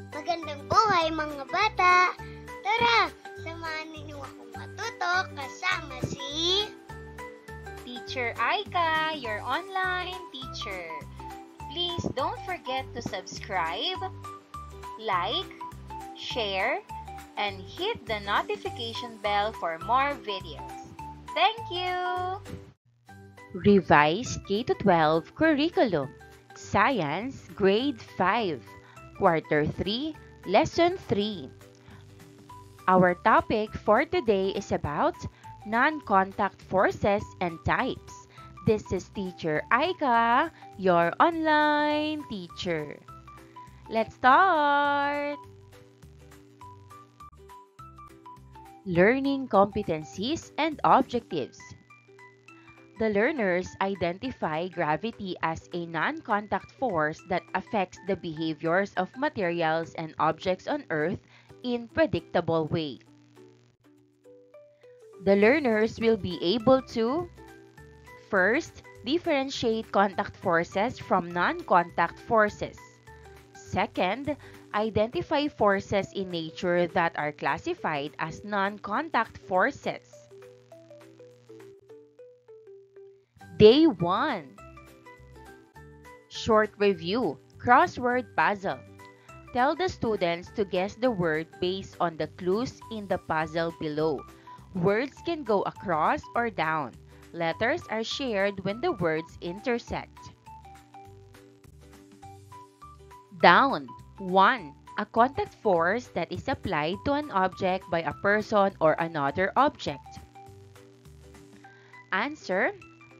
Magandang buhay mga bata! Tara, samahan ninyo akong matuto kasama si Teacher Aika, your online teacher. Please don't forget to subscribe, like, share, and hit the notification bell for more videos. Thank you! Revised K-12 Curriculum, Science, Grade 5, Quarter 3, Lesson 3. Our topic for today is about non-contact forces and types. This is Teacher Aika, your online teacher. Let's start! Learning competencies and objectives. The learners identify gravity as a non-contact force that affects the behaviors of materials and objects on Earth in predictable way. The learners will be able to, first, differentiate contact forces from non-contact forces. Second, identify forces in nature that are classified as non-contact forces. Day 1. Short review, crossword puzzle. Tell the students to guess the word based on the clues in the puzzle below. Words can go across or down. Letters are shared when the words intersect. Down. 1. A contact force that is applied to an object by a person or another object. Answer: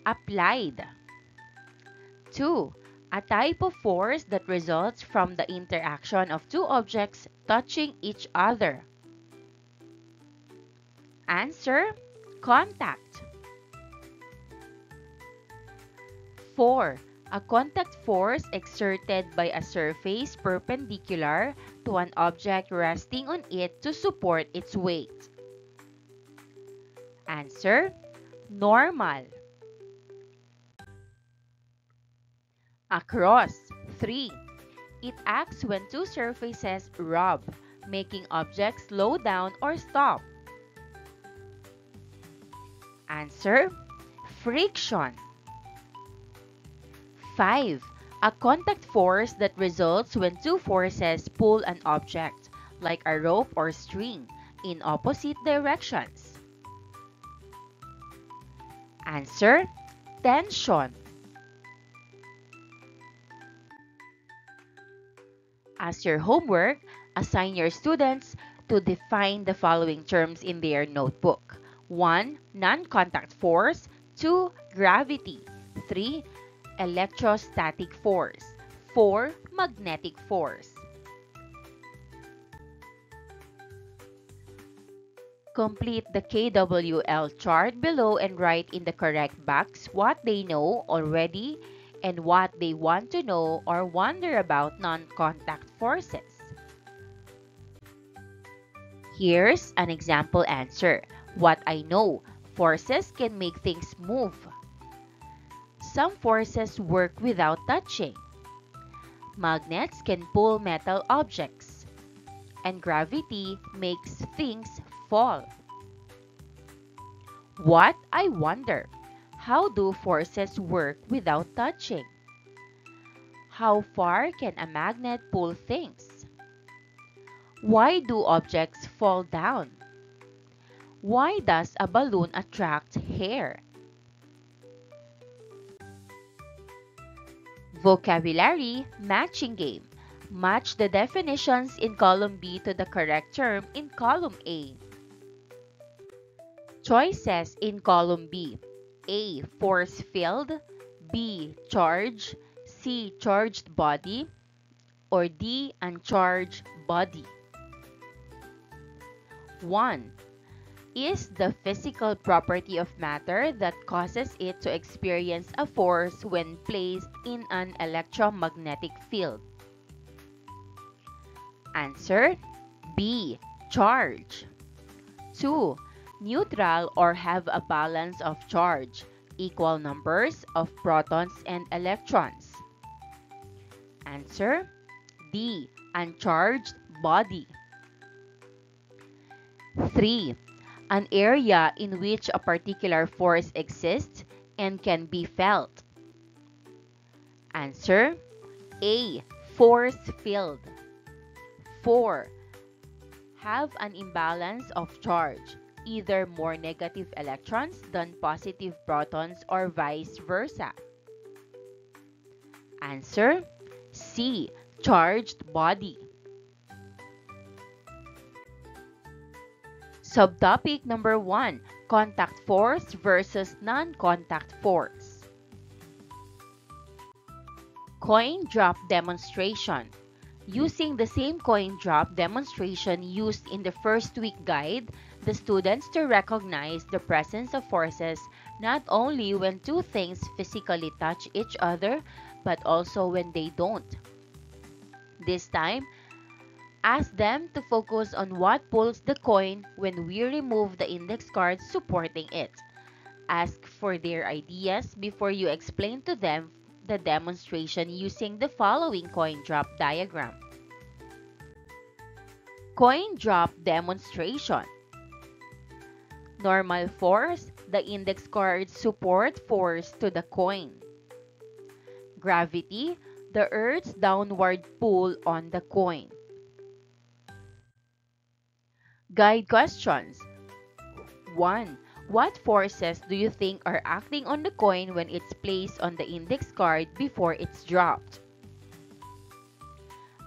applied. 2. A type of force that results from the interaction of two objects touching each other. Answer: contact. 4. A contact force exerted by a surface perpendicular to an object resting on it to support its weight. Answer: normal. Across. 3. It acts when two surfaces rub, making objects slow down or stop. Answer: friction. 5. A contact force that results when two forces pull an object, like a rope or string, in opposite directions. Answer: tension. As your homework, assign your students to define the following terms in their notebook. 1. Non-contact force. 2. Gravity. 3. Electrostatic force. 4. Magnetic force. Complete the KWL chart below and write in the correct box what they know already and what they want to know or wonder about non-contact forces. Here's an example answer. What I know: forces can make things move. Some forces work without touching. Magnets can pull metal objects. And gravity makes things fall. What I wonder: how do forces work without touching? How far can a magnet pull things? Why do objects fall down? Why does a balloon attract hair? Vocabulary matching game. Match the definitions in column B to the correct term in column A. Choices in column B. A. Force field. B. Charge. C. Charged body. Or D. Uncharged body. 1. Is the physical property of matter that causes it to experience a force when placed in an electromagnetic field. Answer: B. Charge. 2. Neutral or have a balance of charge, equal numbers of protons and electrons. Answer: D. Uncharged body. 3. An area in which a particular force exists and can be felt. Answer A. Force field. 4. Have an imbalance of charge, either more negative electrons than positive protons or vice versa. Answer C. Charged body. Subtopic number 1. Contact force versus non-contact force. Coin drop demonstration. Using the same coin drop demonstration used in the first week guide, the students to recognize the presence of forces not only when two things physically touch each other, but also when they don't. This time, ask them to focus on what pulls the coin when we remove the index card supporting it. Ask for their ideas before you explain to them the demonstration using the following coin drop diagram. Coin drop demonstration. Normal force, the index card support force to the coin. Gravity, the Earth's downward pull on the coin. Guide questions. 1. What forces do you think are acting on the coin when it's placed on the index card before it's dropped?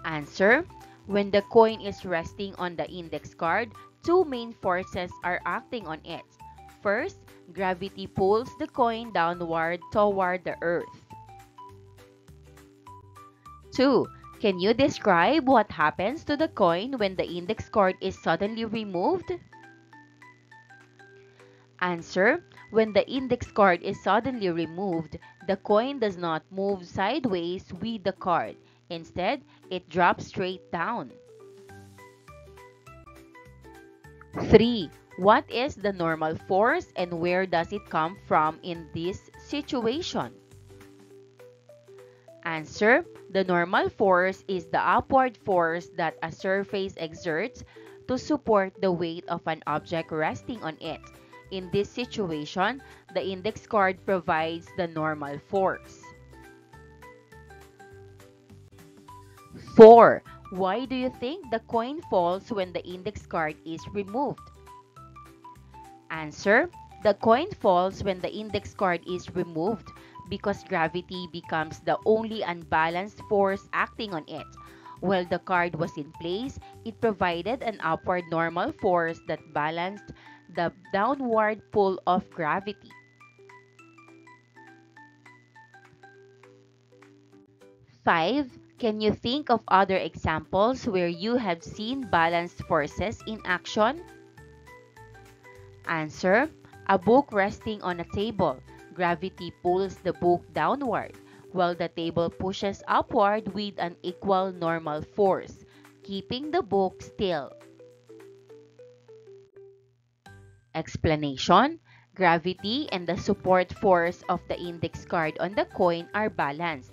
Answer. When the coin is resting on the index card, two main forces are acting on it. First, gravity pulls the coin downward toward the Earth. 2. Can you describe what happens to the coin when the index card is suddenly removed? Answer. When the index card is suddenly removed, the coin does not move sideways with the card. Instead, it drops straight down. 3. What is the normal force and where does it come from in this situation? Answer. The normal force is the upward force that a surface exerts to support the weight of an object resting on it. In this situation, the index card provides the normal force. 4. Why do you think the coin falls when the index card is removed? Answer. The coin falls when the index card is removed because gravity becomes the only unbalanced force acting on it. While the card was in place, it provided an upward normal force that balanced the downward pull of gravity. 5. Can you think of other examples where you have seen balanced forces in action? Answer. A book resting on a table. Gravity pulls the book downward, while the table pushes upward with an equal normal force, keeping the book still. Explanation. Gravity and the support force of the index card on the coin are balanced.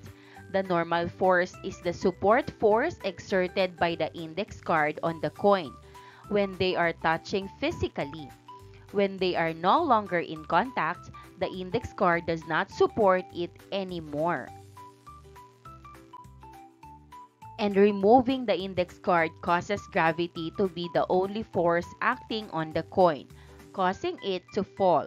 The normal force is the support force exerted by the index card on the coin when they are touching physically. When they are no longer in contact, the index card does not support it anymore. And removing the index card causes gravity to be the only force acting on the coin, causing it to fall.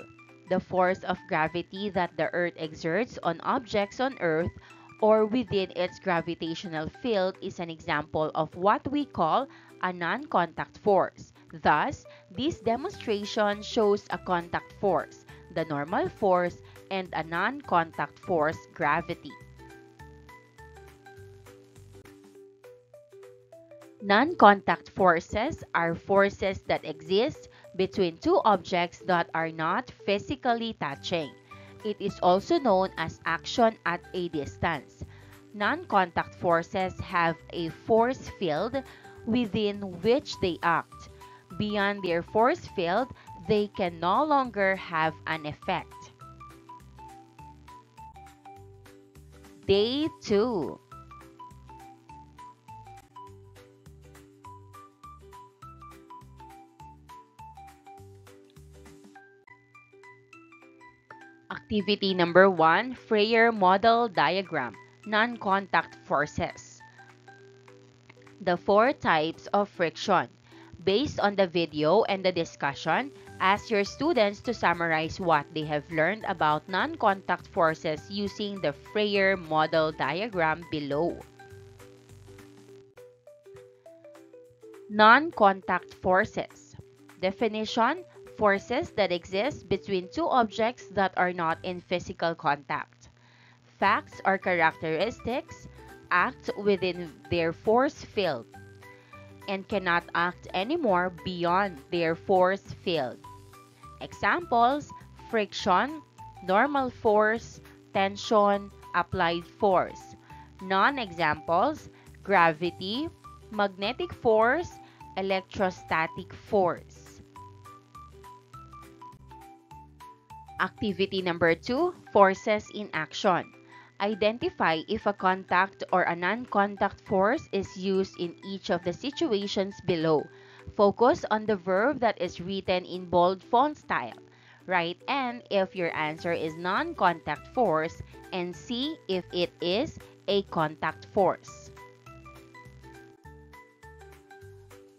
The force of gravity that the Earth exerts on objects on Earth or within its gravitational field is an example of what we call a non-contact force. Thus, this demonstration shows a contact force, the normal force, and a non-contact force, gravity. Non-contact forces are forces that exist between two objects that are not physically touching. It is also known as action at a distance. Non-contact forces have a force field within which they act. Beyond their force field, they can no longer have an effect. Day 2. Activity number 1, Freyer Model Diagram, Non-Contact Forces. The 4 types of friction. Based on the video and the discussion, ask your students to summarize what they have learned about non-contact forces using the Freyer model diagram below. Non-contact forces. Definition: forces that exist between two objects that are not in physical contact. Facts or characteristics act within their force field and cannot act anymore beyond their force field. Examples: friction, normal force, tension, applied force. Non-examples: gravity, magnetic force, electrostatic force. Activity number 2, forces in action. Identify if a contact or a non-contact force is used in each of the situations below. Focus on the verb that is written in bold font style. Write N if your answer is non-contact force and C if it is a contact force.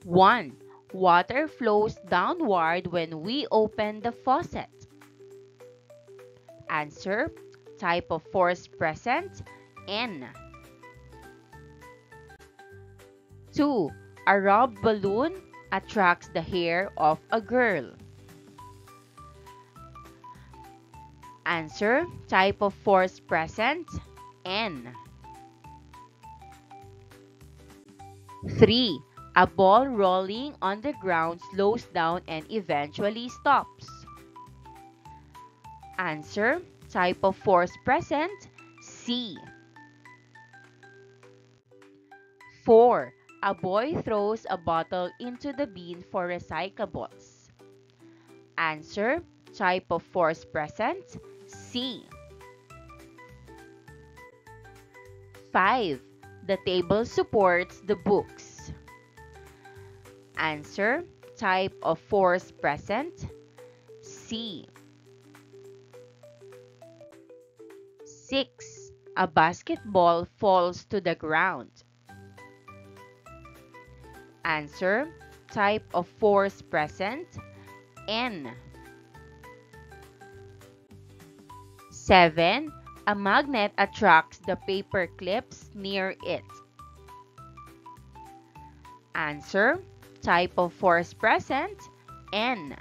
1. Water flows downward when we open the faucet. Answer: type of force present, N. 2. A rubber balloon attracts the hair of a girl. Answer: type of force present, N. 3. A ball rolling on the ground slows down and eventually stops. Answer: type of force present, C. 4. A boy throws a bottle into the bin for recyclables. Answer: type of force present, C. 5. The table supports the books. Answer: type of force present, C. 6. A basketball falls to the ground. Answer: type of force present, N. 7. A magnet attracts the paper clips near it. Answer: type of force present, N.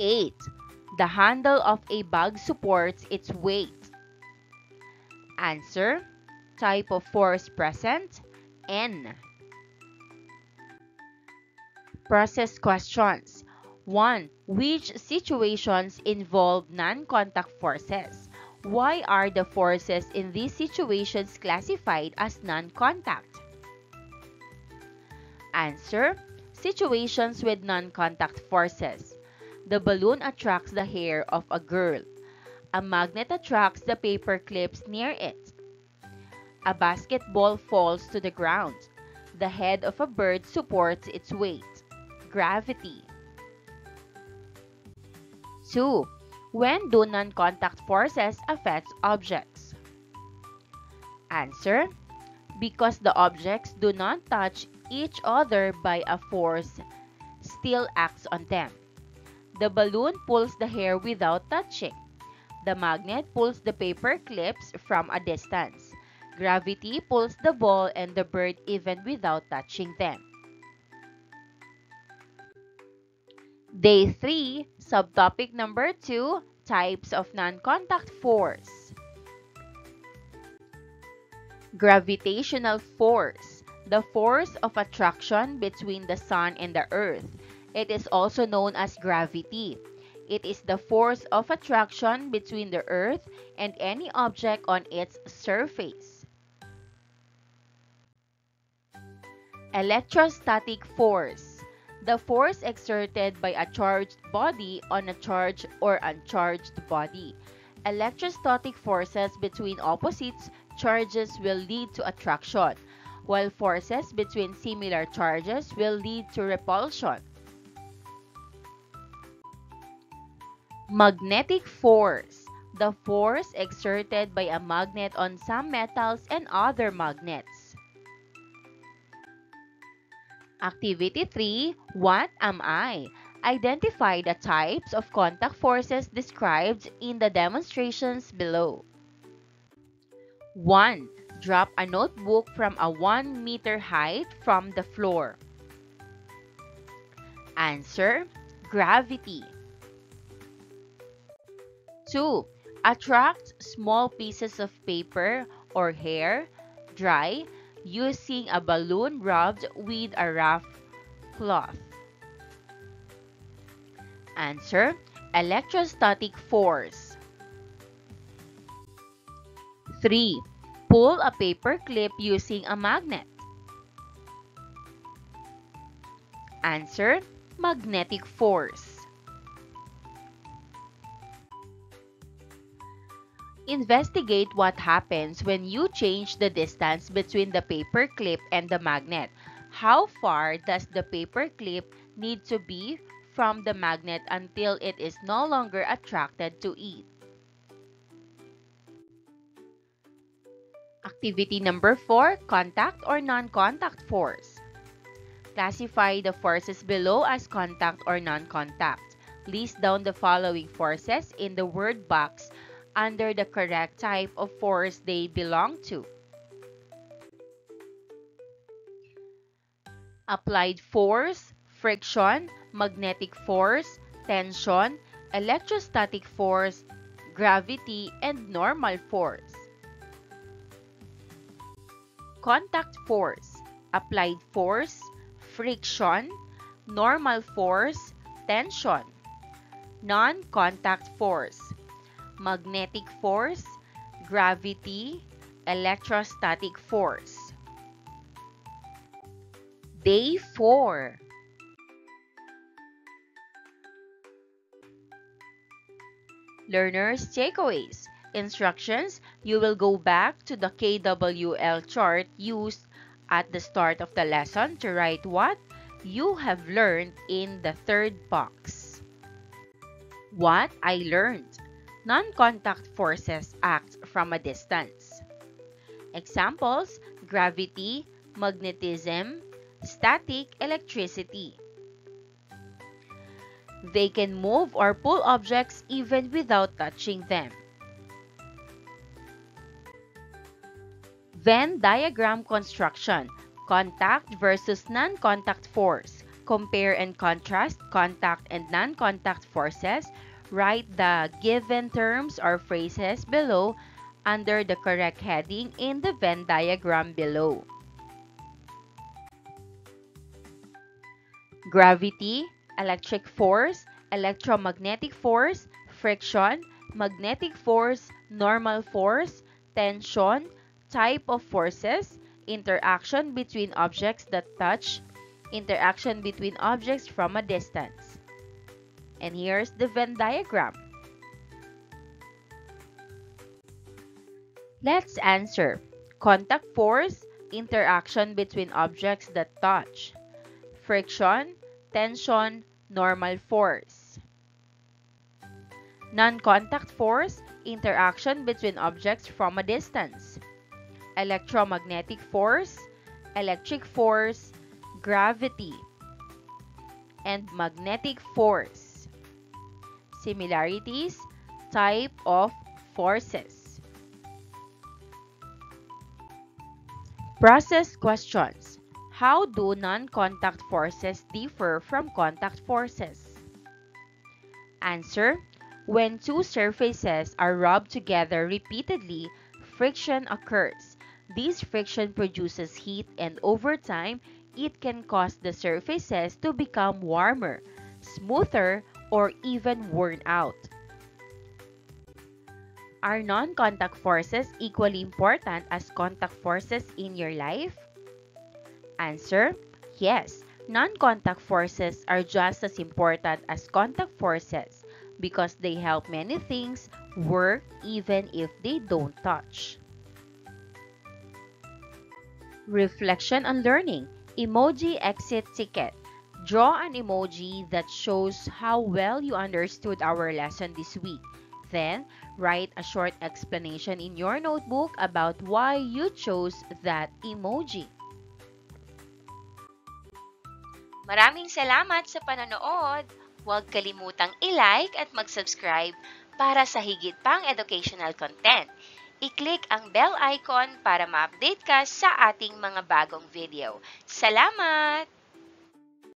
8. The handle of a bag supports its weight. Answer: type of force present, N. Process questions. 1. Which situations involve non-contact forces? Why are the forces in these situations classified as non-contact? Answer: situations with non-contact forces. The balloon attracts the hair of a girl. A magnet attracts the paper clips near it. A basketball falls to the ground. The head of a bird supports its weight. Gravity. 2. When do non-contact forces affect objects? Answer: because the objects do not touch each other by a force still acts on them. The balloon pulls the hair without touching. The magnet pulls the paper clips from a distance. Gravity pulls the ball and the bird even without touching them. Day 3, subtopic number 2, types of non-contact force. Gravitational force, the force of attraction between the sun and the earth. It is also known as gravity. It is the force of attraction between the earth and any object on its surface. Electrostatic force, the force exerted by a charged body on a charged or uncharged body. Electrostatic forces between opposite charges will lead to attraction, while forces between similar charges will lead to repulsion. Magnetic force. The force exerted by a magnet on some metals and other magnets. Activity 3. What am I? Identify the types of contact forces described in the demonstrations below. 1. Drop a notebook from a 1-meter height from the floor. Answer: gravity. 2. Attract small pieces of paper or hair, dry, using a balloon rubbed with a rough cloth. Answer: electrostatic force. 3. Pull a paper clip using a magnet. Answer: magnetic force. Investigate what happens when you change the distance between the paper clip and the magnet. How far does the paper clip need to be from the magnet until it is no longer attracted to it? Activity number 4, contact or non-contact force. Classify the forces below as contact or non-contact. List down the following forces in the word box under the correct type of force they belong to. Applied force, friction, magnetic force, tension, electrostatic force, gravity, and normal force. Contact force, applied force, friction, normal force, tension. Non-contact force, magnetic force, gravity, electrostatic force. Day 4. Learners' takeaways. Instructions: you will go back to the KWL chart used at the start of the lesson to write what you have learned in the third box. What I learned. Non-contact forces act from a distance. Examples: gravity, magnetism, static electricity. They can move or pull objects even without touching them. Venn diagram construction. Contact versus non-contact force. Compare and contrast contact and non-contact forces. Write the given terms or phrases below under the correct heading in the Venn diagram below. Gravity, electric force, electromagnetic force, friction, magnetic force, normal force, tension, type of forces, interaction between objects that touch, interaction between objects from a distance. And here's the Venn diagram. Let's answer. Contact force, interaction between objects that touch. Friction, tension, normal force. Non-contact force, interaction between objects from a distance. Electromagnetic force, electric force, gravity, and magnetic force. Similarities, type of forces. Process questions. How do non-contact forces differ from contact forces? Answer: when two surfaces are rubbed together repeatedly, friction occurs. This friction produces heat, and over time, it can cause the surfaces to become warmer, smoother, or even worn out. Are non-contact forces equally important as contact forces in your life? Answer: yes. Non-contact forces are just as important as contact forces because they help many things work even if they don't touch. Reflection on learning. Emoji exit ticket. Draw an emoji that shows how well you understood our lesson this week. Then, write a short explanation in your notebook about why you chose that emoji. Maraming salamat sa panonood! Huwag kalimutang i-like at mag-subscribe para sa higit pang educational content. I-click ang bell icon para ma-update ka sa ating mga bagong video. Salamat!